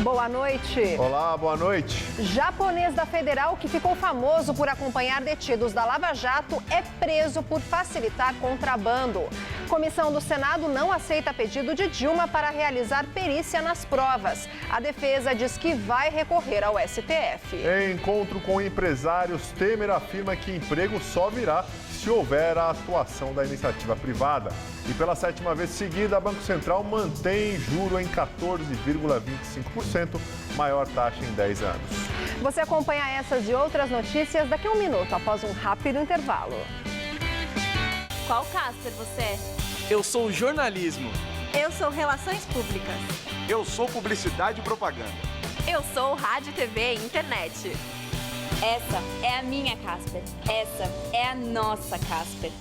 Boa noite. Olá, boa noite. Japonês da Federal que ficou famoso por acompanhar detidos da Lava Jato é preso por facilitar contrabando. Comissão do Senado não aceita pedido de Dilma para realizar perícia nas provas. A defesa diz que vai recorrer ao STF. Em encontro com empresários, Temer afirma que emprego só virá se houver a atuação da iniciativa privada. E pela 7ª vez seguida, a Banco Central mantém juro em 14,25%, maior taxa em 10 anos. Você acompanha essas e outras notícias daqui a um minuto, após um rápido intervalo. Qual Casper você é? Eu sou jornalismo. Eu sou relações públicas. Eu sou publicidade e propaganda. Eu sou rádio, TV e internet. Essa é a minha Casper. Essa é a nossa Casper.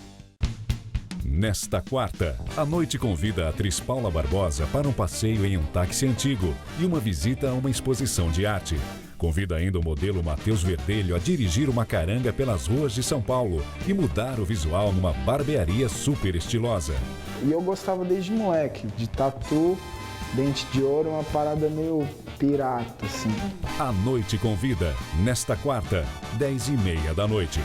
Nesta quarta, a noite convida a atriz Paula Barbosa para um passeio em um táxi antigo e uma visita a uma exposição de arte. Convida ainda o modelo Matheus Verdelho a dirigir uma caranga pelas ruas de São Paulo e mudar o visual numa barbearia super estilosa. E eu gostava desde moleque, de tatu, dente de ouro, uma parada meio pirata, assim. A noite convida, nesta quarta, 10h30 da noite.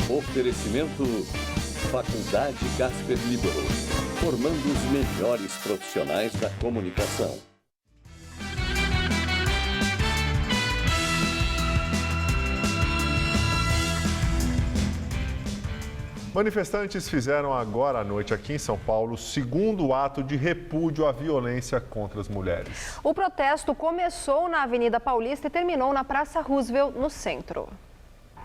Oferecimento Faculdade Casper Libero, formando os melhores profissionais da comunicação. Manifestantes fizeram agora à noite aqui em São Paulo o segundo ato de repúdio à violência contra as mulheres. O protesto começou na Avenida Paulista e terminou na Praça Roosevelt, no centro.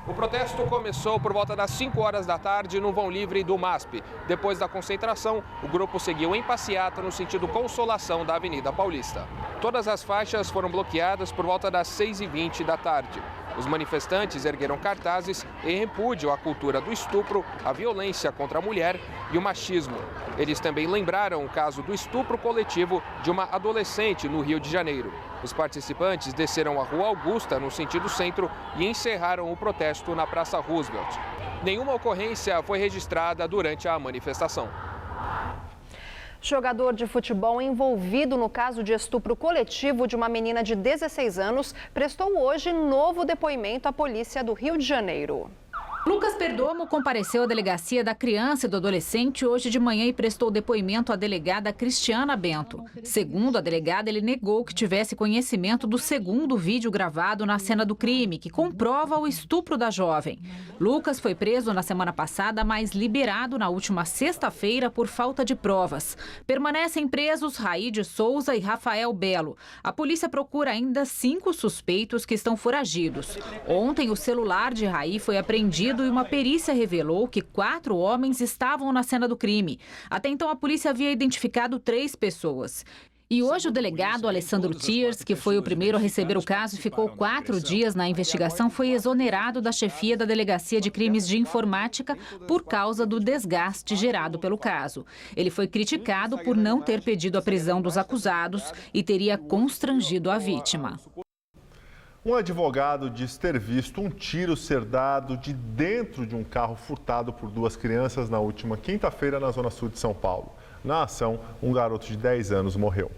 O protesto começou por volta das 5 horas da tarde no vão livre do MASP. Depois da concentração, o grupo seguiu em passeata no sentido Consolação da Avenida Paulista. Todas as faixas foram bloqueadas por volta das 6h20 da tarde. Os manifestantes ergueram cartazes em repúdio à cultura do estupro, à violência contra a mulher e o machismo. Eles também lembraram o caso do estupro coletivo de uma adolescente no Rio de Janeiro. Os participantes desceram a Rua Augusta, no sentido centro, e encerraram o protesto na Praça Roosevelt. Nenhuma ocorrência foi registrada durante a manifestação. Jogador de futebol envolvido no caso de estupro coletivo de uma menina de 16 anos prestou hoje novo depoimento à polícia do Rio de Janeiro. Lucas Perdomo compareceu à delegacia da criança e do adolescente hoje de manhã e prestou depoimento à delegada Cristiana Bento. Segundo a delegada, ele negou que tivesse conhecimento do segundo vídeo gravado na cena do crime, que comprova o estupro da jovem. Lucas foi preso na semana passada, mas liberado na última sexta-feira por falta de provas. Permanecem presos Raí de Souza e Rafael Belo. A polícia procura ainda 5 suspeitos que estão foragidos. Ontem, o celular de Raí foi apreendido e uma perícia revelou que 4 homens estavam na cena do crime. Até então, a polícia havia identificado 3 pessoas. E hoje o delegado Alessandro Thiers, que foi o primeiro a receber o caso e ficou 4 dias na investigação, foi exonerado da chefia da Delegacia de Crimes de Informática por causa do desgaste gerado pelo caso. Ele foi criticado por não ter pedido a prisão dos acusados e teria constrangido a vítima. Um advogado diz ter visto um tiro ser dado de dentro de um carro furtado por 2 crianças na última quinta-feira na zona sul de São Paulo. Na ação, um garoto de 10 anos morreu.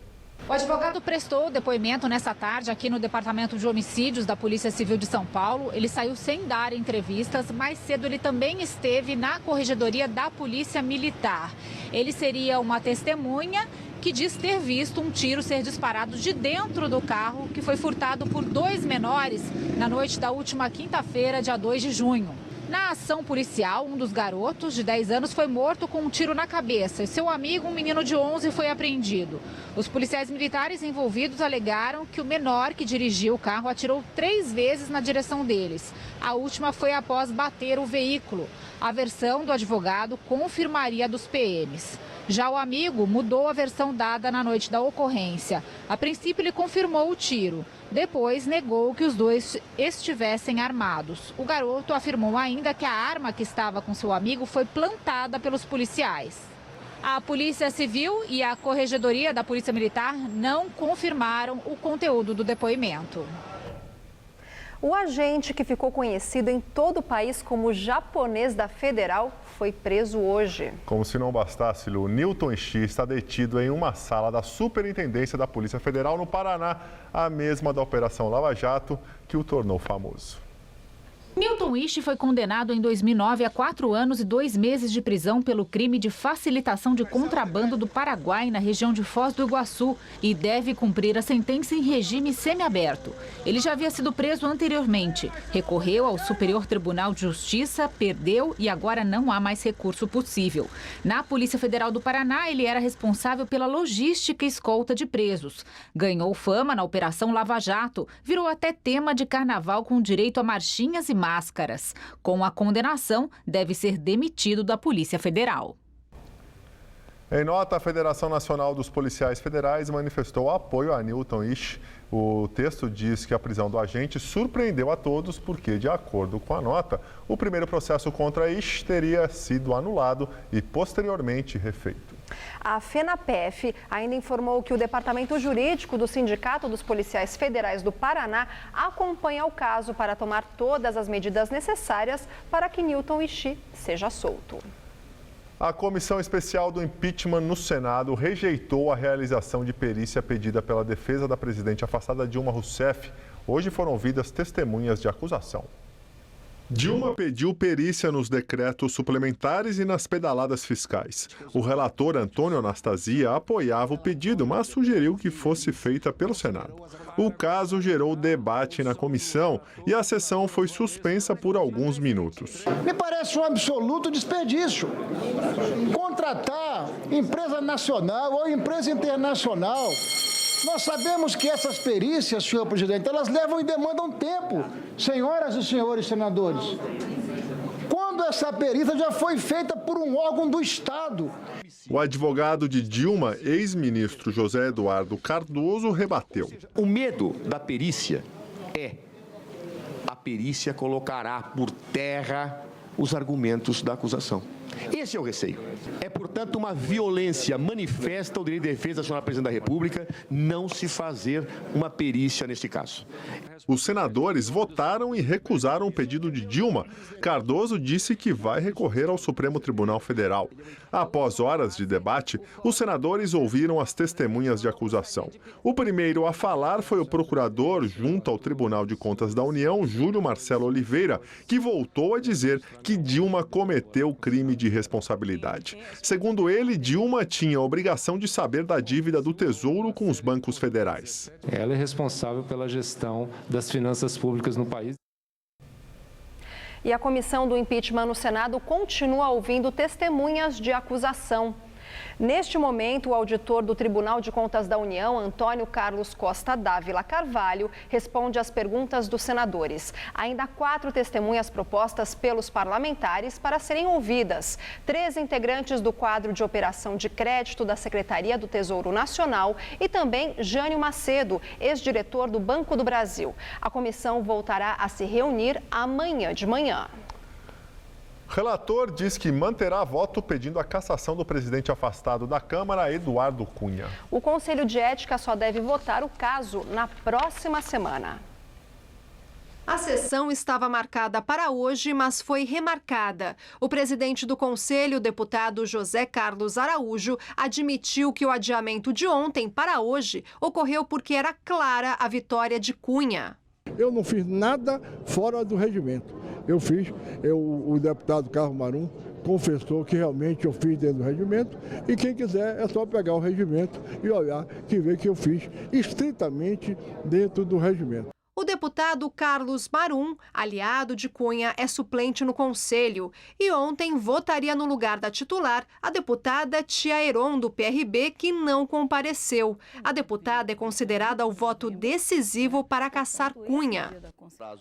O advogado prestou depoimento nessa tarde aqui no Departamento de Homicídios da Polícia Civil de São Paulo. Ele saiu sem dar entrevistas. Mais cedo ele também esteve na Corregedoria da Polícia Militar. Ele seria uma testemunha que diz ter visto um tiro ser disparado de dentro do carro que foi furtado por 2 menores na noite da última quinta-feira, dia 2 de junho. Na ação policial, um dos garotos, de 10 anos, foi morto com um tiro na cabeça e seu amigo, um menino de 11, foi apreendido. Os policiais militares envolvidos alegaram que o menor que dirigiu o carro atirou 3 vezes na direção deles. A última foi após bater o veículo. A versão do advogado confirmaria a dos PMs. Já o amigo mudou a versão dada na noite da ocorrência. A princípio, ele confirmou o tiro. Depois, negou que os 2 estivessem armados. O garoto afirmou ainda que a arma que estava com seu amigo foi plantada pelos policiais. A Polícia Civil e a Corregedoria da Polícia Militar não confirmaram o conteúdo do depoimento. O agente que ficou conhecido em todo o país como japonês da Federal foi preso hoje. Como se não bastasse, o Newton Ishii está detido em uma sala da Superintendência da Polícia Federal no Paraná, a mesma da Operação Lava Jato, que o tornou famoso. Newton Ishii foi condenado em 2009 a 4 anos e 2 meses de prisão pelo crime de facilitação de contrabando do Paraguai na região de Foz do Iguaçu e deve cumprir a sentença em regime semiaberto. Ele já havia sido preso anteriormente, recorreu ao Superior Tribunal de Justiça, perdeu e agora não há mais recurso possível. Na Polícia Federal do Paraná, ele era responsável pela logística e escolta de presos. Ganhou fama na Operação Lava Jato, virou até tema de carnaval com direito a marchinhas e máscaras. Com a condenação, deve ser demitido da Polícia Federal. Em nota, a Federação Nacional dos Policiais Federais manifestou apoio a Newton Ishii. O texto diz que a prisão do agente surpreendeu a todos porque, de acordo com a nota, o primeiro processo contra Ishii teria sido anulado e posteriormente refeito. A FENAPEF ainda informou que o Departamento Jurídico do Sindicato dos Policiais Federais do Paraná acompanha o caso para tomar todas as medidas necessárias para que Newton Ishii seja solto. A Comissão Especial do Impeachment no Senado rejeitou a realização de perícia pedida pela defesa da presidente afastada Dilma Rousseff. Hoje foram ouvidas testemunhas de acusação. Dilma pediu perícia nos decretos suplementares e nas pedaladas fiscais. O relator Antônio Anastasia apoiava o pedido, mas sugeriu que fosse feita pelo Senado. O caso gerou debate na comissão e a sessão foi suspensa por alguns minutos. Me parece um absoluto desperdício. Contratar empresa nacional ou empresa internacional. Nós sabemos que essas perícias, senhor presidente, elas levam e demandam tempo, senhoras e senhores senadores. Quando essa perícia já foi feita por um órgão do Estado. O advogado de Dilma, ex-ministro José Eduardo Cardoso, rebateu. O medo da perícia é: a perícia colocará por terra os argumentos da acusação. Esse é o receio. É, portanto, uma violência manifesta ao direito de defesa da senhora Presidente da República não se fazer uma perícia neste caso. Os senadores votaram e recusaram o pedido de Dilma. Cardoso disse que vai recorrer ao Supremo Tribunal Federal. Após horas de debate, os senadores ouviram as testemunhas de acusação. O primeiro a falar foi o procurador junto ao Tribunal de Contas da União, Júlio Marcelo Oliveira, que voltou a dizer que Dilma cometeu crime de responsabilidade. Segundo ele, Dilma tinha a obrigação de saber da dívida do Tesouro com os bancos federais. Ela é responsável pela gestão das finanças públicas no país. E a comissão do impeachment no Senado continua ouvindo testemunhas de acusação. Neste momento, o auditor do Tribunal de Contas da União, Antônio Carlos Costa Dávila Carvalho, responde às perguntas dos senadores. Ainda há 4 testemunhas propostas pelos parlamentares para serem ouvidas. 3 integrantes do quadro de operação de crédito da Secretaria do Tesouro Nacional e também Jânio Macedo, ex-diretor do Banco do Brasil. A comissão voltará a se reunir amanhã de manhã. Relator diz que manterá voto pedindo a cassação do presidente afastado da Câmara, Eduardo Cunha. O Conselho de Ética só deve votar o caso na próxima semana. A sessão estava marcada para hoje, mas foi remarcada. O presidente do Conselho, deputado José Carlos Araújo, admitiu que o adiamento de ontem para hoje ocorreu porque era clara a vitória de Cunha. Eu não fiz nada fora do regimento. O deputado Carlos Marum confessou que realmente eu fiz dentro do regimento e quem quiser é só pegar o regimento e olhar que vê que eu fiz estritamente dentro do regimento. O deputado Carlos Marum, aliado de Cunha, é suplente no Conselho e ontem votaria no lugar da titular a deputada Tia Heron, do PRB, que não compareceu. A deputada é considerada o voto decisivo para cassar Cunha.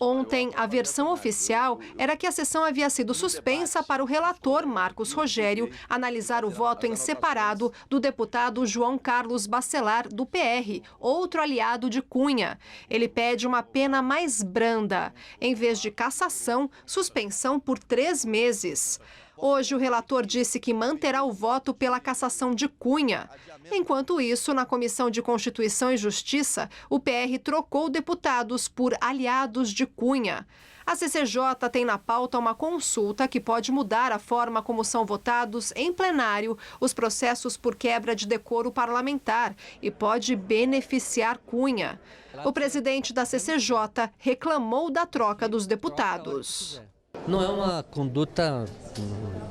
Ontem, a versão oficial era que a sessão havia sido suspensa para o relator Marcos Rogério analisar o voto em separado do deputado João Carlos Bacelar, do PR, outro aliado de Cunha. Ele pede uma pena mais branda. Em vez de cassação, suspensão por 3 meses. Hoje, o relator disse que manterá o voto pela cassação de Cunha. Enquanto isso, na Comissão de Constituição e Justiça, o PR trocou deputados por aliados de Cunha. A CCJ tem na pauta uma consulta que pode mudar a forma como são votados em plenário os processos por quebra de decoro parlamentar e pode beneficiar Cunha. O presidente da CCJ reclamou da troca dos deputados. Não é uma conduta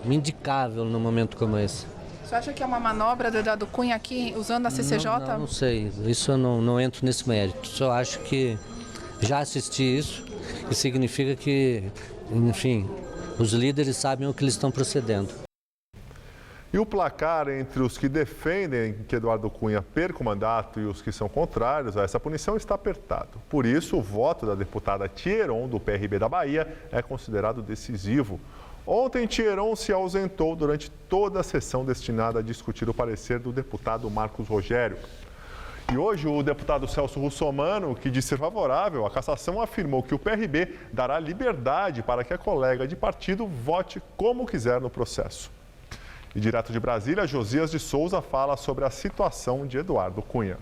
indicável num momento como esse. Você acha que é uma manobra do Eduardo Cunha aqui, usando a CCJ? Não sei, isso eu não entro nesse mérito. Só acho que já assisti isso e significa que, enfim, os líderes sabem o que eles estão procedendo. E o placar entre os que defendem que Eduardo Cunha perca o mandato e os que são contrários a essa punição está apertado. Por isso, o voto da deputada Thieron, do PRB da Bahia, é considerado decisivo. Ontem, Thieron se ausentou durante toda a sessão destinada a discutir o parecer do deputado Marcos Rogério. E hoje, o deputado Celso Russomano, que disse ser favorável à cassação, afirmou que o PRB dará liberdade para que a colega de partido vote como quiser no processo. E direto de Brasília, Josias de Souza fala sobre a situação de Eduardo Cunha.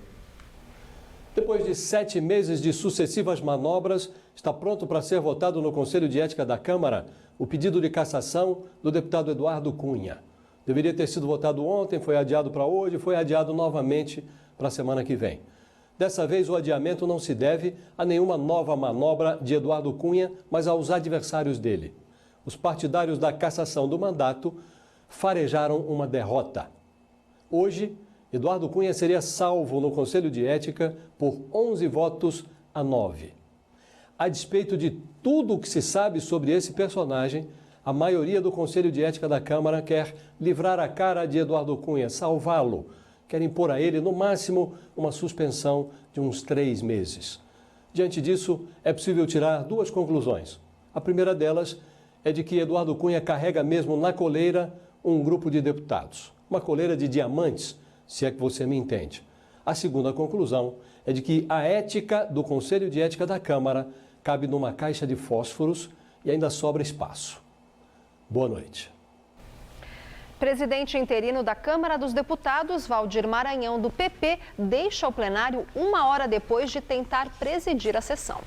Depois de 7 meses de sucessivas manobras, está pronto para ser votado no Conselho de Ética da Câmara o pedido de cassação do deputado Eduardo Cunha. Deveria ter sido votado ontem, foi adiado para hoje, foi adiado novamente para a semana que vem. Dessa vez, o adiamento não se deve a nenhuma nova manobra de Eduardo Cunha, mas aos adversários dele. Os partidários da cassação do mandato farejaram uma derrota. Hoje, Eduardo Cunha seria salvo no Conselho de Ética por 11 votos a 9. A despeito de tudo o que se sabe sobre esse personagem, a maioria do Conselho de Ética da Câmara quer livrar a cara de Eduardo Cunha, salvá-lo. Quer impor a ele, no máximo, uma suspensão de uns 3 meses. Diante disso, é possível tirar 2 conclusões. A primeira delas é de que Eduardo Cunha carrega mesmo na coleira um grupo de deputados. Uma coleira de diamantes, se é que você me entende. A segunda conclusão é de que a ética do Conselho de Ética da Câmara cabe numa caixa de fósforos e ainda sobra espaço. Boa noite. Presidente interino da Câmara dos Deputados, Valdir Maranhão, do PP, deixa o plenário 1 hora depois de tentar presidir a sessão.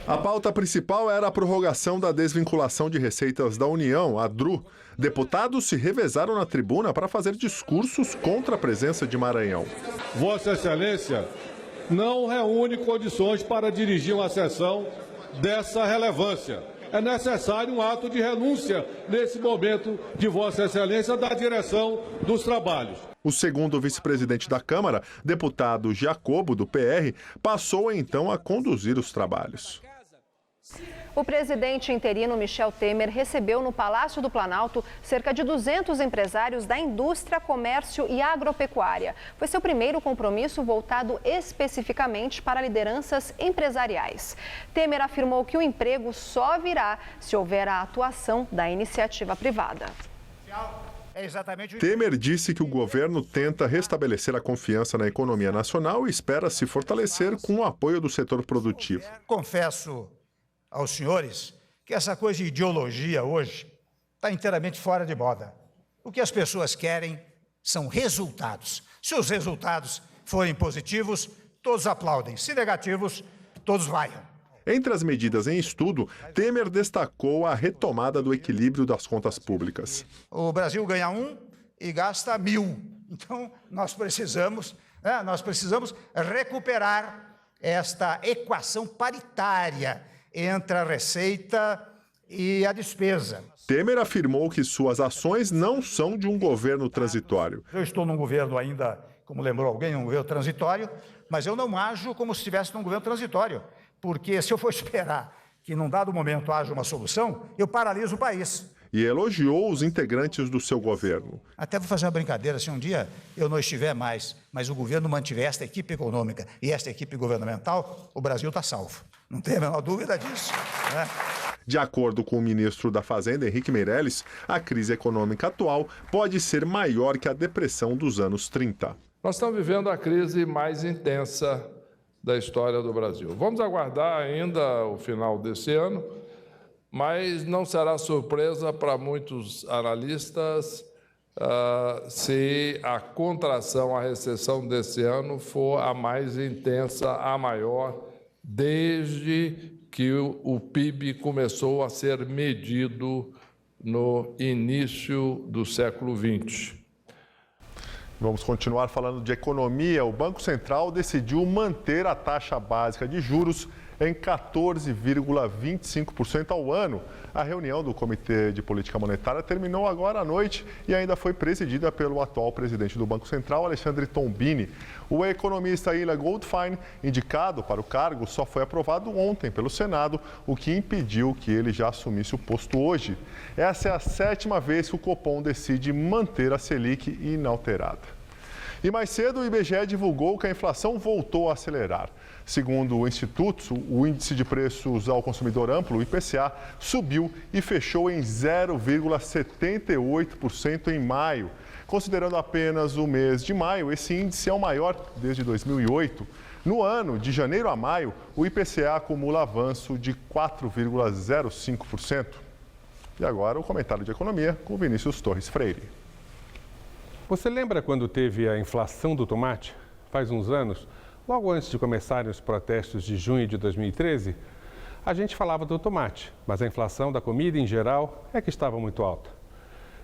A pauta principal era a prorrogação da desvinculação de receitas da União, a DRU. Deputados se revezaram na tribuna para fazer discursos contra a presença de Maranhão. Vossa Excelência não reúne condições para dirigir uma sessão dessa relevância. É necessário um ato de renúncia nesse momento de Vossa Excelência da direção dos trabalhos. O segundo vice-presidente da Câmara, deputado Jacobo, do PR, passou então a conduzir os trabalhos. O presidente interino Michel Temer recebeu no Palácio do Planalto cerca de 200 empresários da indústria, comércio e agropecuária. Foi seu primeiro compromisso voltado especificamente para lideranças empresariais. Temer afirmou que o emprego só virá se houver a atuação da iniciativa privada. Temer disse que o governo tenta restabelecer a confiança na economia nacional e espera se fortalecer com o apoio do setor produtivo. Confesso aos senhores que essa coisa de ideologia hoje está inteiramente fora de moda. O que as pessoas querem são resultados. Se os resultados forem positivos, todos aplaudem. Se negativos, todos vaiam. Entre as medidas em estudo, Temer destacou a retomada do equilíbrio das contas públicas. O Brasil ganha 1 e gasta 1.000. Então, nós precisamos recuperar esta equação paritária entre a receita e a despesa. Temer afirmou que suas ações não são de um governo transitório. Eu estou num governo ainda, como lembrou alguém, um governo transitório, mas eu não ajo como se estivesse num governo transitório, porque se eu for esperar que num dado momento haja uma solução, eu paraliso o país. E elogiou os integrantes do seu governo. Até vou fazer uma brincadeira, se um dia eu não estiver mais, mas o governo mantiver esta equipe econômica e esta equipe governamental, o Brasil está salvo. Não tem a menor dúvida disso, né? De acordo com o ministro da Fazenda, Henrique Meirelles, a crise econômica atual pode ser maior que a depressão dos anos 30. Nós estamos vivendo a crise mais intensa da história do Brasil. Vamos aguardar ainda o final desse ano mas não será surpresa para muitos analistas se a contração, a recessão desse ano for a mais intensa, a maior, desde que o PIB começou a ser medido no início do século XX. Vamos continuar falando de economia. O Banco Central decidiu manter a taxa básica de juros em 14,25% ao ano. A reunião do Comitê de Política Monetária terminou agora à noite e ainda foi presidida pelo atual presidente do Banco Central, Alexandre Tombini. O economista Ila Goldfein, indicado para o cargo, só foi aprovado ontem pelo Senado, o que impediu que ele já assumisse o posto hoje. Essa é a 7ª vez que o Copom decide manter a Selic inalterada. E mais cedo, o IBGE divulgou que a inflação voltou a acelerar. Segundo o Instituto, o índice de preços ao consumidor amplo, o IPCA, subiu e fechou em 0,78% em maio. Considerando apenas o mês de maio, esse índice é o maior desde 2008. No ano, de janeiro a maio, o IPCA acumula avanço de 4,05%. E agora o comentário de economia com Vinícius Torres Freire. Você lembra quando teve a inflação do tomate? Faz uns anos, logo antes de começarem os protestos de junho de 2013, a gente falava do tomate, mas a inflação da comida em geral é que estava muito alta.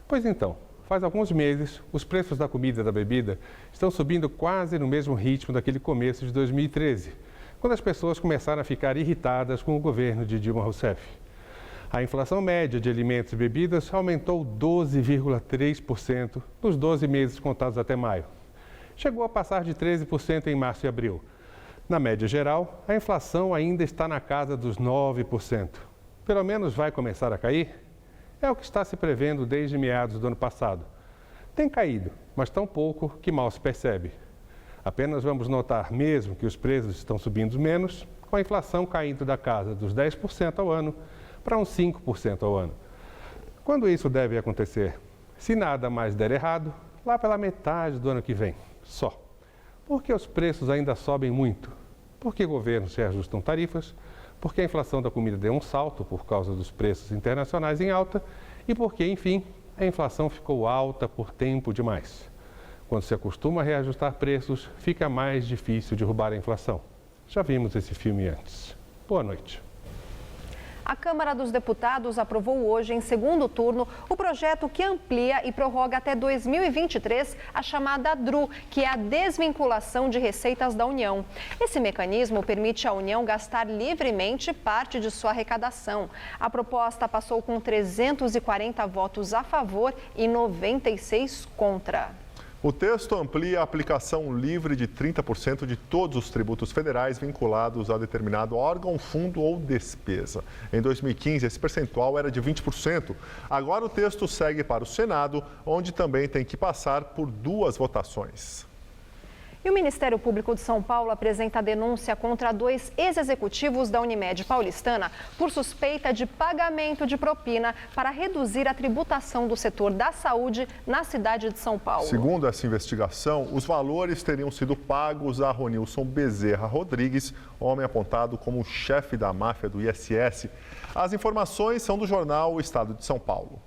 Pois então, faz alguns meses, os preços da comida e da bebida estão subindo quase no mesmo ritmo daquele começo de 2013, quando as pessoas começaram a ficar irritadas com o governo de Dilma Rousseff. A inflação média de alimentos e bebidas aumentou 12,3% nos 12 meses contados até maio. Chegou a passar de 13% em março e abril. Na média geral, a inflação ainda está na casa dos 9%. Pelo menos vai começar a cair? É o que está se prevendo desde meados do ano passado. Tem caído, mas tão pouco que mal se percebe. Apenas vamos notar mesmo que os preços estão subindo menos, com a inflação caindo da casa dos 10% ao ano para uns 5% ao ano. Quando isso deve acontecer? Se nada mais der errado, lá pela metade do ano que vem, só. Por que os preços ainda sobem muito? Porque governos reajustam tarifas, porque a inflação da comida deu um salto por causa dos preços internacionais em alta e porque, enfim, a inflação ficou alta por tempo demais. Quando se acostuma a reajustar preços, fica mais difícil derrubar a inflação. Já vimos esse filme antes. Boa noite. A Câmara dos Deputados aprovou hoje, em segundo turno, o projeto que amplia e prorroga até 2023 a chamada DRU, que é a desvinculação de receitas da União. Esse mecanismo permite à União gastar livremente parte de sua arrecadação. A proposta passou com 340 votos a favor e 96 contra. O texto amplia a aplicação livre de 30% de todos os tributos federais vinculados a determinado órgão, fundo ou despesa. Em 2015, esse percentual era de 20%. Agora o texto segue para o Senado, onde também tem que passar por 2 votações. E o Ministério Público de São Paulo apresenta denúncia contra 2 ex-executivos da Unimed Paulistana por suspeita de pagamento de propina para reduzir a tributação do setor da saúde na cidade de São Paulo. Segundo essa investigação, os valores teriam sido pagos a Ronilson Bezerra Rodrigues, homem apontado como chefe da máfia do ISS. As informações são do jornal O Estado de São Paulo.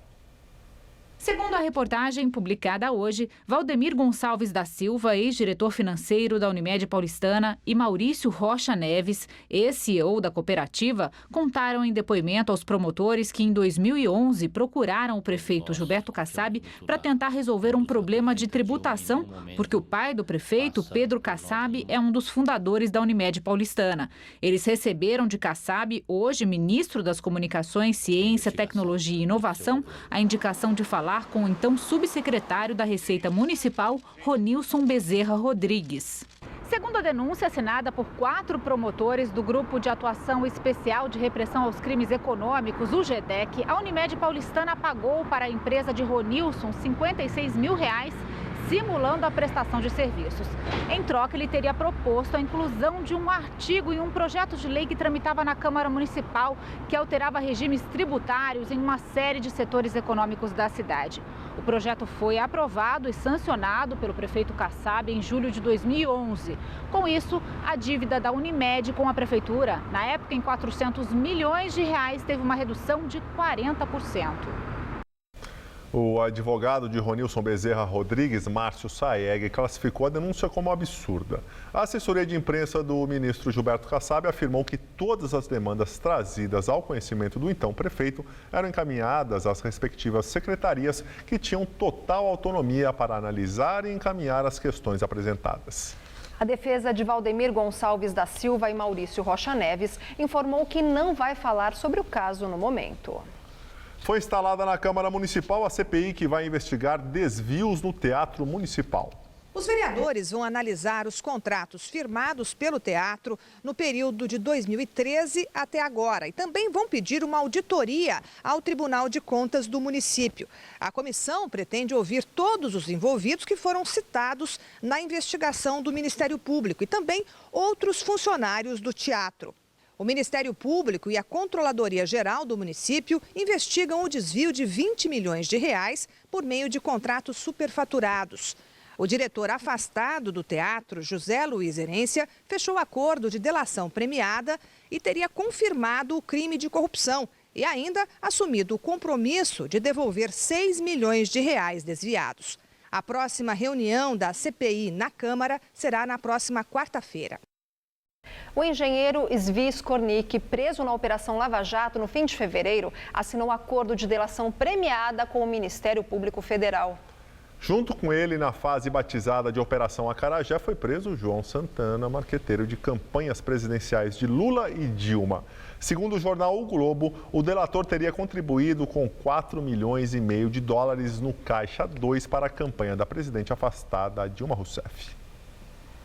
Segundo a reportagem publicada hoje, Valdemir Gonçalves da Silva, ex-diretor financeiro da Unimed Paulistana, e Maurício Rocha Neves, ex-CEO da cooperativa, contaram em depoimento aos promotores que em 2011 procuraram o prefeito Gilberto Kassab para tentar resolver um problema de tributação, porque o pai do prefeito, Pedro Kassab, é um dos fundadores da Unimed Paulistana. Eles receberam de Kassab, hoje ministro das Comunicações, Ciência, Tecnologia e Inovação, a indicação de falar com o então subsecretário da Receita Municipal, Ronilson Bezerra Rodrigues. Segundo a denúncia assinada por 4 promotores do Grupo de Atuação Especial de Repressão aos Crimes Econômicos, o GEDEC, a Unimed Paulistana pagou para a empresa de Ronilson R$56 mil, simulando a prestação de serviços. Em troca, ele teria proposto a inclusão de um artigo em um projeto de lei que tramitava na Câmara Municipal, que alterava regimes tributários em uma série de setores econômicos da cidade. O projeto foi aprovado e sancionado pelo prefeito Kassab em julho de 2011. Com isso, a dívida da Unimed com a prefeitura, na época em 400 milhões de reais, teve uma redução de 40%. O advogado de Ronilson Bezerra Rodrigues, Márcio Saeg, classificou a denúncia como absurda. A assessoria de imprensa do ministro Gilberto Kassab afirmou que todas as demandas trazidas ao conhecimento do então prefeito eram encaminhadas às respectivas secretarias que tinham total autonomia para analisar e encaminhar as questões apresentadas. A defesa de Valdemir Gonçalves da Silva e Maurício Rocha Neves informou que não vai falar sobre o caso no momento. Foi instalada na Câmara Municipal a CPI que vai investigar desvios no Teatro Municipal. Os vereadores vão analisar os contratos firmados pelo teatro no período de 2013 até agora e também vão pedir uma auditoria ao Tribunal de Contas do município. A comissão pretende ouvir todos os envolvidos que foram citados na investigação do Ministério Público e também outros funcionários do teatro. O Ministério Público e a Controladoria Geral do município investigam o desvio de 20 milhões de reais por meio de contratos superfaturados. O diretor afastado do teatro, José Luiz Herência, fechou acordo de delação premiada e teria confirmado o crime de corrupção e ainda assumido o compromisso de devolver 6 milhões de reais desviados. A próxima reunião da CPI na Câmara será na próxima quarta-feira. O engenheiro Zvi Skornik, preso na Operação Lava Jato no fim de fevereiro, assinou um acordo de delação premiada com o Ministério Público Federal. Junto com ele, na fase batizada de Operação Acarajé, foi preso João Santana, marqueteiro de campanhas presidenciais de Lula e Dilma. Segundo o jornal O Globo, o delator teria contribuído com 4,5 milhões de dólares no Caixa 2 para a campanha da presidente afastada Dilma Rousseff.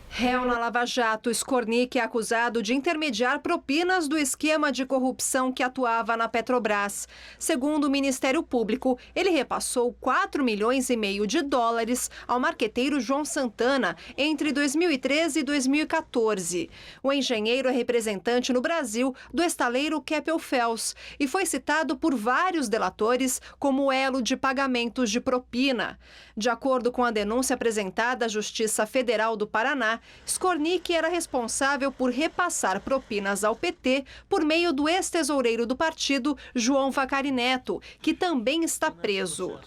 Réu na Lava Jato, Skornik é acusado de intermediar propinas do esquema de corrupção que atuava na Petrobras. Segundo o Ministério Público, ele repassou 4,5 milhões de dólares ao marqueteiro João Santana entre 2013 e 2014. O engenheiro é representante no Brasil do estaleiro Keppel FELS e foi citado por vários delatores como elo de pagamentos de propina. De acordo com a denúncia apresentada à Justiça Federal do Paraná, Skornik era responsável por repassar propinas ao PT por meio do ex-tesoureiro do partido, João Vacari Neto, que também está preso.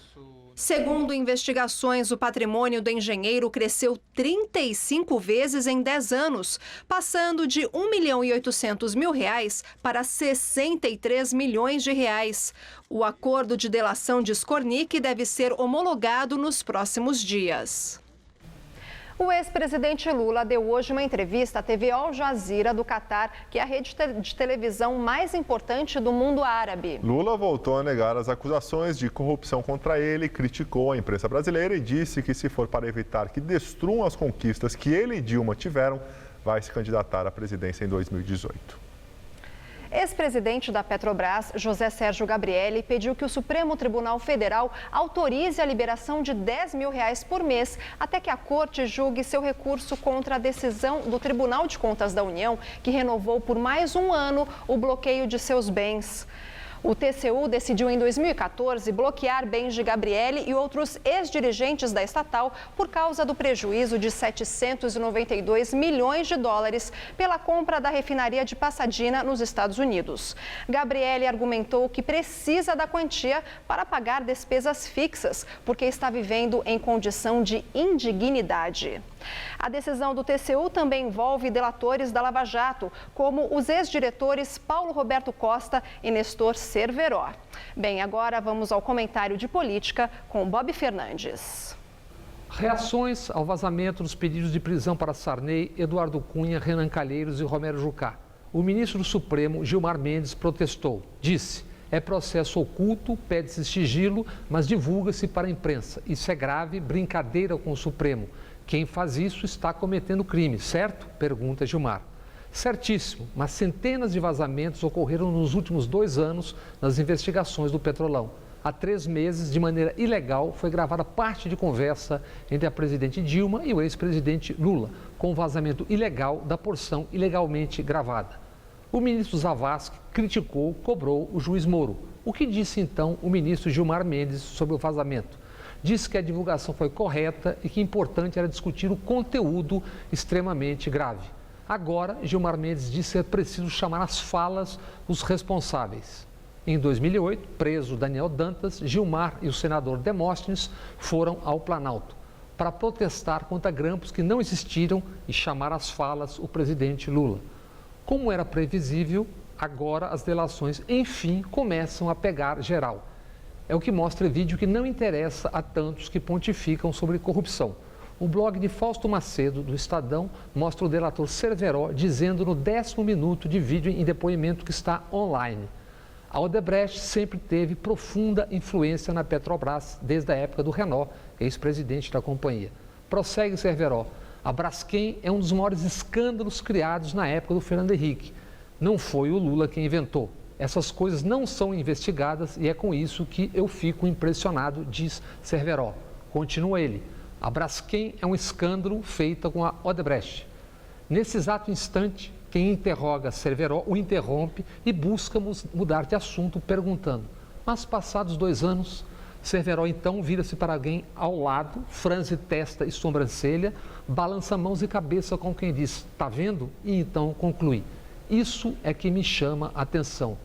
Segundo investigações, o patrimônio do engenheiro cresceu 35 vezes em 10 anos, passando de R$ 1.800.000 para 63 milhões de reais. O acordo de delação de Skornik deve ser homologado nos próximos dias. O ex-presidente Lula deu hoje uma entrevista à TV Al Jazeera do Catar, que é a rede de televisão mais importante do mundo árabe. Lula voltou a negar as acusações de corrupção contra ele, criticou a imprensa brasileira e disse que, se for para evitar que destruam as conquistas que ele e Dilma tiveram, vai se candidatar à presidência em 2018. Ex-presidente da Petrobras, José Sérgio Gabrielli, pediu que o Supremo Tribunal Federal autorize a liberação de R$10 mil por mês até que a Corte julgue seu recurso contra a decisão do Tribunal de Contas da União, que renovou por mais um ano o bloqueio de seus bens. O TCU decidiu em 2014 bloquear bens de Gabrielli e outros ex-dirigentes da estatal por causa do prejuízo de 792 milhões de dólares pela compra da refinaria de Pasadena, nos Estados Unidos. Gabrielli argumentou que precisa da quantia para pagar despesas fixas, porque está vivendo em condição de indignidade. A decisão do TCU também envolve delatores da Lava Jato, como os ex-diretores Paulo Roberto Costa e Nestor Cerveró. Bem, agora vamos ao comentário de política com Bob Fernandes. Reações ao vazamento dos pedidos de prisão para Sarney, Eduardo Cunha, Renan Calheiros e Romero Jucá. O ministro do Supremo, Gilmar Mendes, protestou. Disse: é processo oculto, pede-se sigilo, mas divulga-se para a imprensa. Isso é grave, brincadeira com o Supremo. Quem faz isso está cometendo crime, certo? Pergunta Gilmar. Certíssimo, mas centenas de vazamentos ocorreram nos últimos 2 anos nas investigações do Petrolão. Há 3 meses, de maneira ilegal, foi gravada parte de conversa entre a presidente Dilma e o ex-presidente Lula, com vazamento ilegal da porção ilegalmente gravada. O ministro Zavascki criticou, cobrou o juiz Moro. O que disse então o ministro Gilmar Mendes sobre o vazamento? disse que a divulgação foi correta e que importante era discutir o conteúdo extremamente grave. Agora, Gilmar Mendes disse ser preciso chamar às falas os responsáveis. Em 2008, preso Daniel Dantas, Gilmar e o senador Demóstenes foram ao Planalto para protestar contra grampos que não existiram e chamar às falas o presidente Lula. Como era previsível, agora as delações, enfim, começam a pegar geral. É o que mostra vídeo que não interessa a tantos que pontificam sobre corrupção. O blog de Fausto Macedo, do Estadão, mostra o delator Cerveró dizendo no 10º minuto de vídeo em depoimento que está online. A Odebrecht sempre teve profunda influência na Petrobras, desde a época do Renault, ex-presidente da companhia. Prossegue Cerveró. A Braskem é um dos maiores escândalos criados na época do Fernando Henrique. Não foi o Lula quem inventou. Essas coisas não são investigadas e é com isso que eu fico impressionado, diz Cerveró. Continua ele. A Braskem é um escândalo feito com a Odebrecht. Nesse exato instante, quem interroga Cerveró o interrompe e busca mudar de assunto perguntando: mas passados 2 anos, Cerveró então vira-se para alguém ao lado, franze testa e sobrancelha, balança mãos e cabeça com quem diz: tá vendo? E então conclui: isso é que me chama a atenção.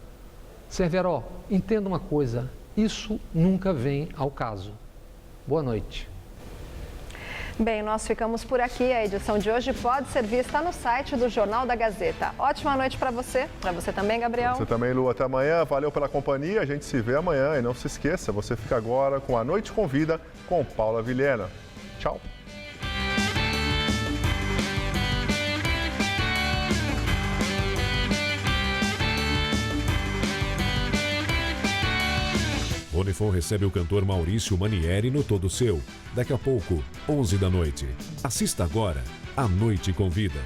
Cerveró, entenda uma coisa, isso nunca vem ao caso. Boa noite. Bem, nós ficamos por aqui. A edição de hoje pode ser vista no site do Jornal da Gazeta. Ótima noite para você também, Gabriel. Você também, Lu. Até amanhã. Valeu pela companhia. A gente se vê amanhã. E não se esqueça, você fica agora com A Noite Convida com Paula Vilhena. Tchau. Unifon recebe o cantor Maurício Manieri no Todo Seu. Daqui a pouco, 11 da noite. Assista agora A Noite Convida.